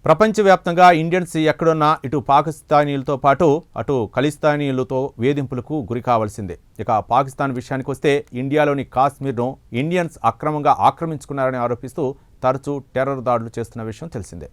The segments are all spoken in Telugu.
ప్రపంచవ్యాప్తంగా ఇండియన్స్ ఎక్కడున్నా ఇటు పాకిస్తానీలతో పాటు అటు ఖలిస్తానీలతో వేధింపులకు గురి కావాల్సిందే. ఇక పాకిస్తాన్ విషయానికి వస్తే ఇండియాలోని కాశ్మీర్ను ఇండియన్స్ అక్రమంగా ఆక్రమించుకున్నారని ఆరోపిస్తూ తరచూ టెర్రర్ దాడులు చేస్తున్న విషయం తెలిసిందే.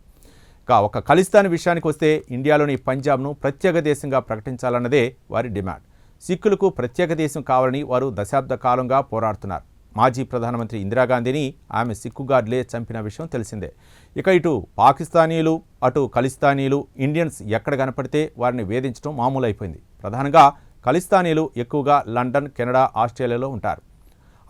ఇక ఒక ఖలిస్తాన్ విషయానికి వస్తే ఇండియాలోని పంజాబ్ను ప్రత్యేక దేశంగా ప్రకటించాలన్నదే వారి డిమాండ్. సిక్కులకు ప్రత్యేక దేశం కావాలని వారు దశాబ్ద కాలంగా పోరాడుతున్నారు. మాజీ ప్రధానమంత్రి ఇందిరాగాంధీని ఆమె సిక్కుగాడ్లే చంపిన విషయం తెలిసిందే. ఇక ఇటు పాకిస్తానీలు అటు ఖలిస్తానీలు ఇండియన్స్ ఎక్కడ కనపడితే వారిని వేధించడం మామూలు అయిపోయింది. ప్రధానంగా ఖలిస్తానీలు ఎక్కువగా లండన్, కెనడా, ఆస్ట్రేలియాలో ఉంటారు.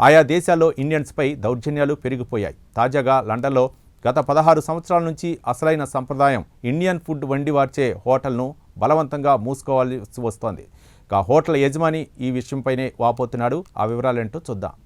ఆయా దేశాల్లో ఇండియన్స్పై దౌర్జన్యాలు పెరిగిపోయాయి. తాజాగా లండన్లో గత 16 సంవత్సరాల నుంచి అసలైన సంప్రదాయం ఇండియన్ ఫుడ్ వండి వార్చే హోటల్ను బలవంతంగా మూసుకోవాల్సి వస్తోంది. ఇక హోటల్ యజమాని ఈ విషయంపైనే వాపోతున్నాడు. ఆ వివరాలేంటో చూద్దాం.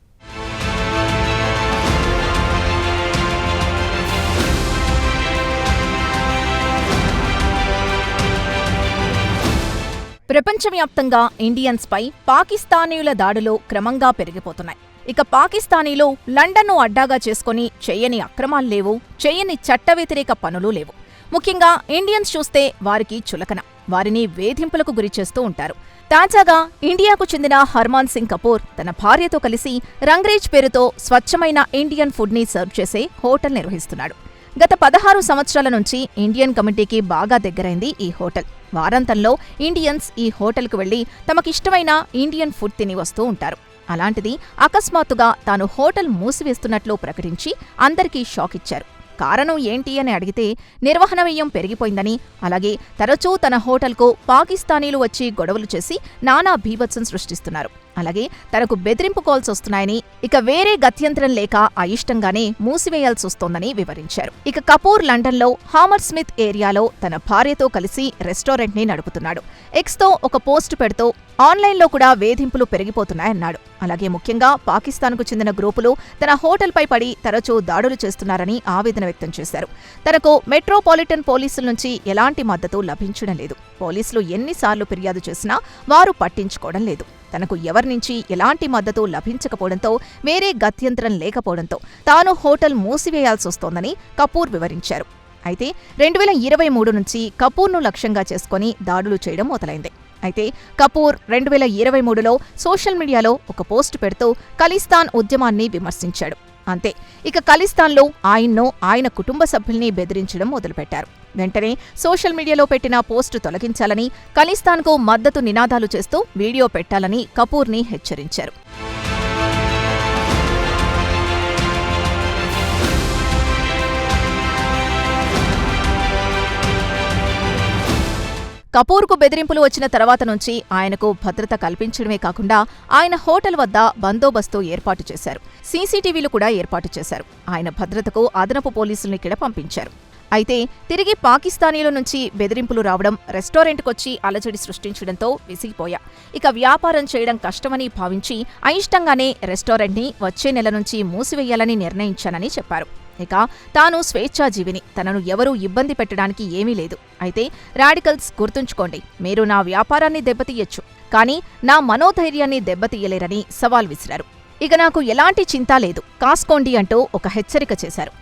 ప్రపంచవ్యాప్తంగా ఇండియన్స్పై పాకిస్తానీయుల దాడులు క్రమంగా పెరిగిపోతున్నాయి. ఇక పాకిస్తానీలు లండన్ను అడ్డాగా చేసుకుని చేయని అక్రమాలు లేవు, చేయని చట్ట వ్యతిరేక పనులు లేవు. ముఖ్యంగా ఇండియన్స్ చూస్తే వారికి చులకన, వారిని వేధింపులకు గురిచేస్తూ ఉంటారు. తాజాగా ఇండియాకు చెందిన హర్మాన్ సింగ్ కపూర్ తన భార్యతో కలిసి రంగ్రేజ్ పేరుతో స్వచ్ఛమైన ఇండియన్ ఫుడ్ని సర్వ్ చేసే హోటల్ నిర్వహిస్తున్నాడు. గత 16 సంవత్సరాల నుంచి ఇండియన్ కమిటీకి బాగా దగ్గరైంది ఈ హోటల్. వారాంతంలో ఇండియన్స్ ఈ హోటల్కు వెళ్లి తమకిష్టమైన ఇండియన్ ఫుడ్ తిని వస్తూ ఉంటారు. అలాంటిది అకస్మాత్తుగా తాను హోటల్ మూసివేస్తున్నట్లు ప్రకటించి అందరికీ షాక్ ఇచ్చారు. కారణం ఏంటి అని అడిగితే నిర్వహణ వ్యయం పెరిగిపోయిందని, అలాగే తరచూ తన హోటల్కు పాకిస్తానీలు వచ్చి గొడవలు చేసి నానా బీభత్సం సృష్టిస్తున్నారు, అలాగే తనకు బెదిరింపు కాల్స్ వస్తున్నాయని, ఇక వేరే గత్యంతరం లేక అయిష్టంగానే మూసివేయాల్సొస్తోందని వివరించారు. ఇక కపూర్ లండన్లో హామర్ స్మిత్ ఏరియాలో తన భార్యతో కలిసి రెస్టారెంట్ని నడుపుతున్నాడు. ఎక్స్తో ఒక పోస్ట్ పెడుతూ ఆన్లైన్లో కూడా వేధింపులు పెరిగిపోతున్నాయన్నాడు. అలాగే ముఖ్యంగా పాకిస్తాన్కు చెందిన గ్రూపులు తన హోటల్పై పడి తరచూ దాడులు చేస్తున్నారని ఆవేదన వ్యక్తం చేశారు. తనకు మెట్రోపాలిటన్ పోలీసుల నుంచి ఎలాంటి మద్దతు లభించడం లేదు. పోలీసులు ఎన్నిసార్లు ఫిర్యాదు చేసినా వారు పట్టించుకోవడం లేదు. తనకు ఎవరినుంచి ఎలాంటి మద్దతు లభించకపోవడంతో, వేరే గత్యంతరం లేకపోవడంతో తాను హోటల్ మూసివేయాల్సొస్తోందని కపూర్ వివరించారు. అయితే 2023 నుంచి కపూర్ను లక్ష్యంగా చేసుకుని దాడులు చేయడం మొదలైంది. అయితే కపూర్ 2023లో సోషల్ మీడియాలో ఒక పోస్టు పెడుతూ ఖలిస్తాన్ ఉద్యమాన్ని విమర్శించాడు. అంతే, ఇక ఖలిస్తాన్లో ఆయన్ను, ఆయన కుటుంబ సభ్యుల్ని బెదిరించడం మొదలుపెట్టారు. వెంటనే సోషల్ మీడియాలో పెట్టిన పోస్టు తొలగించాలని, ఖలిస్తాన్కు మద్దతు నినాదాలు చేస్తూ వీడియో పెట్టాలని కపూర్ని హెచ్చరించారు. కపూర్కు బెదిరింపులు వచ్చిన తర్వాత నుంచి ఆయనకు భద్రత కల్పించడమే కాకుండా ఆయన హోటల్ వద్ద బందోబస్తు ఏర్పాటు చేశారు. సీసీటీవీలు కూడా ఏర్పాటు చేశారు. ఆయన భద్రతకు అదనపు పోలీసుల్ని కూడా పంపించారు. అయితే తిరిగి పాకిస్తానీల నుంచి బెదిరింపులు రావడం, రెస్టారెంట్కొచ్చి అలజడి సృష్టించడంతో విసిగిపోయా. ఇక వ్యాపారం చేయడం కష్టమని భావించి అయిష్టంగానే రెస్టారెంట్ని వచ్చే నెల నుంచి మూసివేయాలని నిర్ణయించానని చెప్పారు. ఇక తాను స్వేచ్ఛాజీవిని, తనను ఎవరూ ఇబ్బంది పెట్టడానికి ఏమీ లేదు. అయితే రాడికల్స్ గుర్తుంచుకోండి, మీరు నా వ్యాపారాన్ని దెబ్బతీయొచ్చు, కానీ నా మనోధైర్యాన్ని దెబ్బతీయలేరని సవాల్ విసిరారు. ఇక నాకు ఎలాంటి చింత లేదు, కాసుకోండి అంటూ ఒక హెచ్చరిక చేశారు.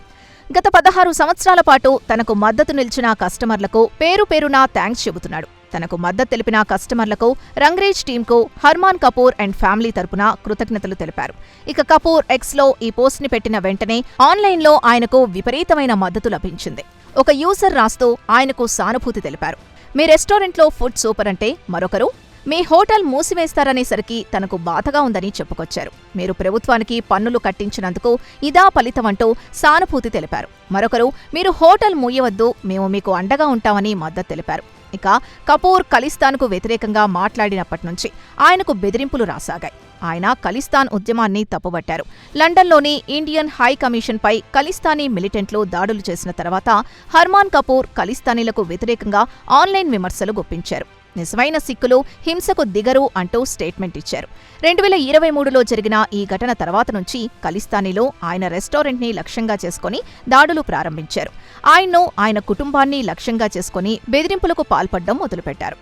గత 16 సంవత్సరాల పాటు తనకు మద్దతు నిలిచిన కస్టమర్లకు పేరు పేరునా థ్యాంక్స్ చెబుతున్నాడు. తనకు మద్దతు తెలిపిన కస్టమర్లకు రంగ్రేజ్ టీంకు హర్మాన్ కపూర్ అండ్ ఫ్యామిలీ తరపున కృతజ్ఞతలు తెలిపారు. ఇక కపూర్ ఎక్స్లో ఈ పోస్ట్ని పెట్టిన వెంటనే ఆన్లైన్లో ఆయనకు విపరీతమైన మద్దతు లభించింది. ఒక యూజర్ రాస్తూ ఆయనకు సానుభూతి తెలిపారు. మీ రెస్టారెంట్లో ఫుడ్ సూపర్ అంటే మరొకరు, మీ హోటల్ మూసివేస్తారనేసరికి తనకు బాధగా ఉందని చెప్పుకొచ్చారు. మీరు ప్రభుత్వానికి పన్నులు కట్టించినందుకు ఇదా ఫలితమంటూ సానుభూతి తెలిపారు. మరొకరు, మీరు హోటల్ మూయవద్దు, మేము మీకు అండగా ఉంటామని మద్దతు తెలిపారు. ఇక కపూర్ ఖలిస్తాన్కు వ్యతిరేకంగా మాట్లాడినప్పటి నుంచి ఆయనకు బెదిరింపులు రాసాగాయి. ఆయన ఖలిస్తాన్ ఉద్యమాన్ని తప్పుబట్టారు. లండన్లోని ఇండియన్ హై కమిషన్పై ఖలిస్తానీ మిలిటెంట్లు దాడులు చేసిన తర్వాత హర్మాన్ కపూర్ ఖలిస్తానీలకు వ్యతిరేకంగా ఆన్లైన్ విమర్శలు గుప్పించారు. నిజమైన సిక్కులు హింసకు దిగరు అంటూ స్టేట్మెంట్ ఇచ్చారు. 2023లో జరిగిన ఈ ఘటన తర్వాత నుంచి ఖలిస్తానీలు ఆయన రెస్టారెంట్ని లక్ష్యంగా చేసుకుని దాడులు ప్రారంభించారు. ఆయన్ను, ఆయన కుటుంబాన్ని లక్ష్యంగా చేసుకుని బెదిరింపులకు పాల్పడడం మొదలుపెట్టారు.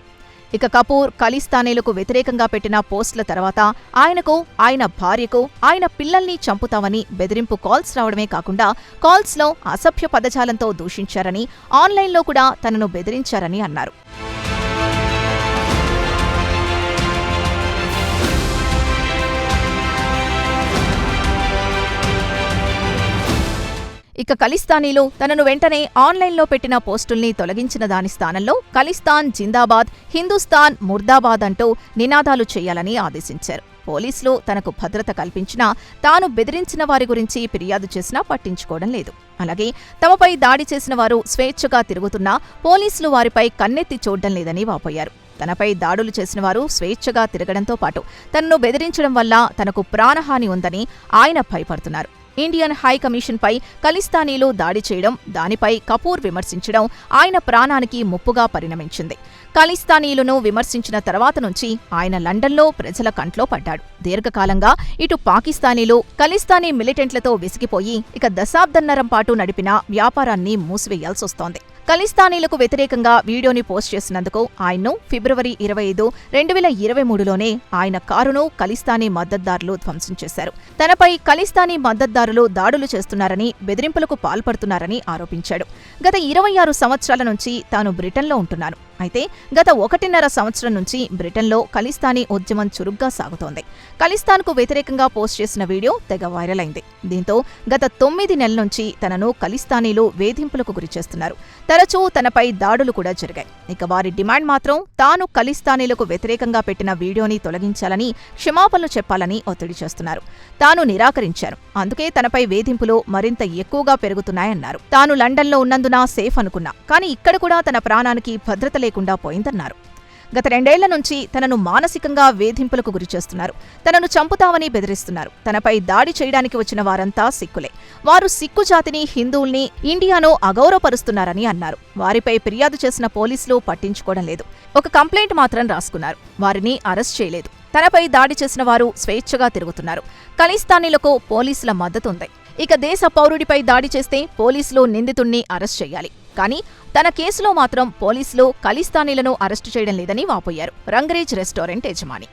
ఇక కపూర్ ఖలిస్తానీలకు వ్యతిరేకంగా పెట్టిన పోస్టుల తర్వాత ఆయనకు, ఆయన భార్యకు, ఆయన పిల్లల్ని చంపుతామని బెదిరింపు కాల్స్ రావడమే కాకుండా కాల్స్లో అసభ్య పదజాలంతో దూషించారని, ఆన్లైన్లో కూడా తనను బెదిరించారని అన్నారు. ఇక ఖలిస్తానీలు తనను వెంటనే ఆన్లైన్లో పెట్టిన పోస్టుల్ని తొలగించిన దాని స్థానంలో ఖలిస్తాన్ జిందాబాద్, హిందూస్థాన్ ముర్దాబాద్ అంటూ నినాదాలు చేయాలని ఆదేశించారు. పోలీసులు తనకు భద్రత కల్పించినా, తాను బెదిరించిన వారి గురించి ఫిర్యాదు చేసినా పట్టించుకోవడం లేదు. అలాగే తమపై దాడి చేసిన వారు స్వేచ్ఛగా తిరుగుతున్నా పోలీసులు వారిపై కన్నెత్తి చూడడం లేదని వాపోయారు. తనపై దాడులు చేసిన వారు స్వేచ్ఛగా తిరగడంతో పాటు తనను బెదిరించడం వల్ల తనకు ప్రాణహాని ఉందని ఆయన భయపడుతున్నారు. ఇండియన్ హై కమిషన్పై ఖలిస్తానీలు దాడి చేయడం, దానిపై కపూర్ విమర్శించడం ఆయన ప్రాణానికి ముప్పుగా పరిణమించింది. ఖలిస్తానీలను విమర్శించిన తర్వాత నుంచి ఆయన లండన్లో ప్రజల కంట్లో పడ్డాడు. దీర్ఘకాలంగా ఇటు పాకిస్తానీలు ఖలిస్తానీ మిలిటెంట్లతో విసిగిపోయి ఇక దశాబ్దన్నరం పాటు నడిపిన వ్యాపారాన్ని మూసివేయాల్సొస్తోంది. ఖలిస్తానీలకు వ్యతిరేకంగా వీడియోని పోస్ట్ చేసినందుకు ఆయన్ను ఫిబ్రవరి 25, 2023లోనే ఆయన కారును ఖలిస్తానీ మద్దతుదారులు ధ్వంసం చేశారు. తనపై ఖలిస్తానీ మద్దతుదారులు దాడులు చేస్తున్నారని, బెదిరింపులకు పాల్పడుతున్నారని ఆరోపించాడు. గత 26 సంవత్సరాల నుంచి తాను బ్రిటన్లో ఉంటున్నాను. అయితే గత 1.5 సంవత్సరం నుంచి బ్రిటన్లో ఖలిస్తానీ ఉద్యమం చురుగ్గా సాగుతోంది. ఖలిస్తాన్కు వ్యతిరేకంగా పోస్ట్ చేసిన వీడియో తెగ వైరల్ అయింది. దీంతో గత 9 నెలల నుంచి తనను ఖలిస్తానీలు వేధింపులకు గురిచేస్తున్నారు. తరచూ తనపై దాడులు కూడా జరిగాయి. ఇక వారి డిమాండ్ మాత్రం తాను ఖలిస్తానీలకు వ్యతిరేకంగా పెట్టిన వీడియోని తొలగించాలని, క్షమాపణలు చెప్పాలని ఒత్తిడి చేస్తున్నారు. తాను నిరాకరించాను, అందుకే తనపై వేధింపులు మరింత ఎక్కువగా పెరుగుతున్నాయన్నారు. తాను లండన్లో ఉన్నందున సేఫ్ అనుకున్నా, కానీ ఇక్కడ కూడా తన ప్రాణానికి భద్రత లేకుండా పోయిందన్నారు. గత 2 ఏళ్ల నుంచి తనను మానసికంగా వేధింపులకు గురిచేస్తున్నారు. తనను చంపుతామని బెదిరిస్తున్నారు. తనపై దాడి చేయడానికి వచ్చిన వారంతా సిక్కులే. వారు సిక్కు జాతిని, హిందువుల్ని, ఇండియాను అగౌరవపరుస్తున్నారని అన్నారు. వారిపై ఫిర్యాదు చేసిన పోలీసులు పట్టించుకోవడం లేదు. ఒక కంప్లైంట్ మాత్రం రాసుకున్నారు. వారిని అరెస్ట్ చేయలేదు. తనపై దాడి చేసిన వారు స్వేచ్ఛగా తిరుగుతున్నారు. ఖలిస్తానీలకు పోలీసుల మద్దతుంది. ఇక దేశ పౌరుడిపై దాడి చేస్తే పోలీసులు నిందితుణ్ణి అరెస్ట్ చేయాలి. కానీ తన కేసులో మాత్రం పోలీసులు ఖలిస్తానీలను అరెస్టు చేయడం లేదని వాపోయారు రంగరేజ్ రెస్టారెంట్ యజమాని.